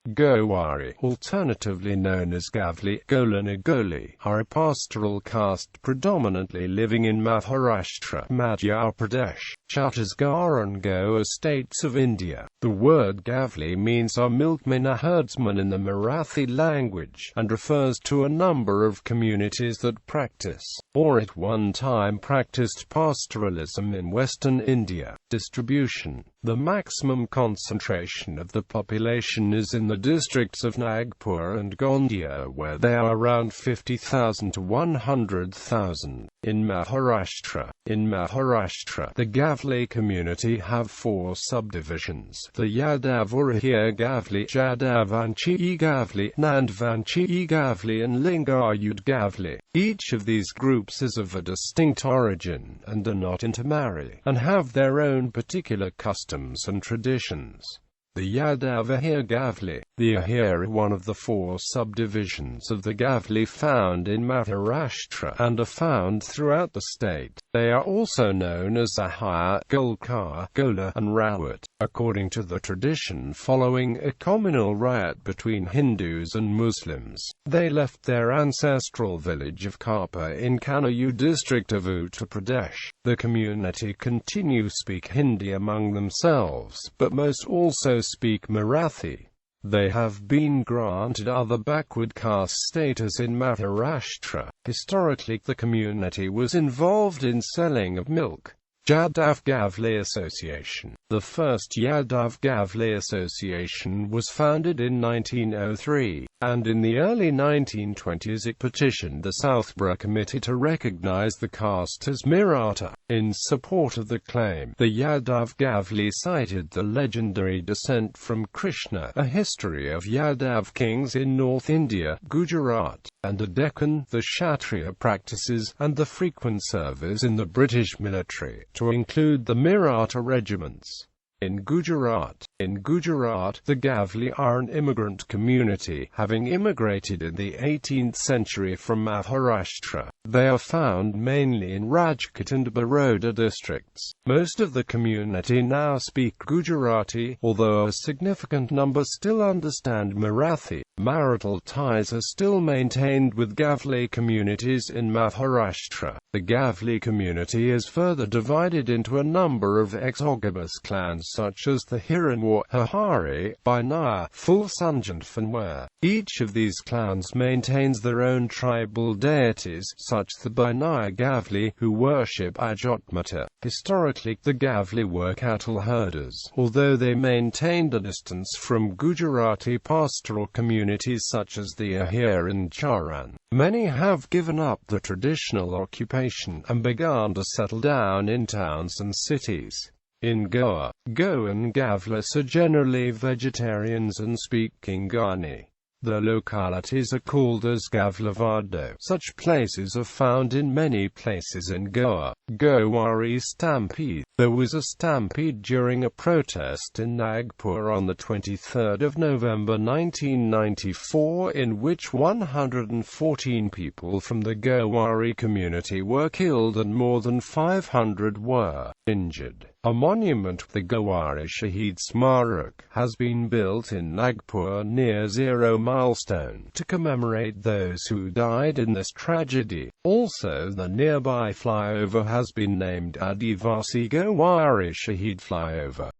Gowari, alternatively known as Gavli, Gowlan or Gowli, are a pastoral caste predominantly living in Maharashtra, Madhya Pradesh, Chhattisgarh and Goa states of India. The word Gavli means are milkmen or herdsmen in the Marathi language, and refers to a number of communities that practice, or at one time practiced pastoralism in western India. Distribution. The maximum concentration of the population is in the districts of Nagpur and Gondia, where there are around 50,000 to 100,000. In Maharashtra, the Gavli community have four subdivisions: the Yadav or Ahir Gavli, Jadavanchi Gavli, Nandvanchi Gavli and Lingayud Gavli. Each of these groups is of a distinct origin, and do not intermarry, and have their own particular customs and traditions. The Yadav Ahir Gavli. The Ahir are one of the four subdivisions of the Gavli found in Maharashtra, and are found throughout the state. They are also known as Ahir, Golkar, Gola, and Rawat. According to the tradition, following a communal riot between Hindus and Muslims, they left their ancestral village of Karpa in Kannauj district of Uttar Pradesh. The community continue speak Hindi among themselves, but most also speak Marathi. They have been granted other backward caste status in Maharashtra. Historically, the community was involved in selling of milk. Yadav Gavli Association. The first Yadav Gavli Association was founded in 1903, and in the early 1920s it petitioned the Southborough Committee to recognize the caste as Maratha. In support of the claim, the Yadav Gavli cited the legendary descent from Krishna, a history of Yadav kings in North India, Gujarat, and the Deccan, the Kshatriya practices, and the frequent service in the British military, to include the Maratha regiments. In Gujarat, the Gavli are an immigrant community, having immigrated in the 18th century from Maharashtra. They are found mainly in Rajkot and Baroda districts. Most of the community now speak Gujarati, although a significant number still understand Marathi. Marital ties are still maintained with Gavli communities in Maharashtra. The Gavli community is further divided into a number of exogamous clans such as the Hiranwar, Hahari, Bainaya, Fulsanj and Fanwar. Each of these clans maintains their own tribal deities, such the Bainaya Gavli, who worship Ajotmata. Historically, the Gavli were cattle herders, although they maintained a distance from Gujarati pastoral communities such as the Ahir and Charan. Many have given up the traditional occupation, and begun to settle down in towns and cities. In Goa, Goan Gavlis are generally vegetarians and speak Kingani. The localities are called as Gavlavado. Such places are found in many places in Goa. Gowari stampede. There was a stampede during a protest in Nagpur on the 23rd of November 1994 in which 114 people from the Gowari community were killed and more than 500 were injured. A monument, the Gowari Shaheed Smarak, has been built in Nagpur near Zero Milestone to commemorate those who died in this tragedy. Also, the nearby flyover has been named Adivasi Gowari Shaheed Flyover.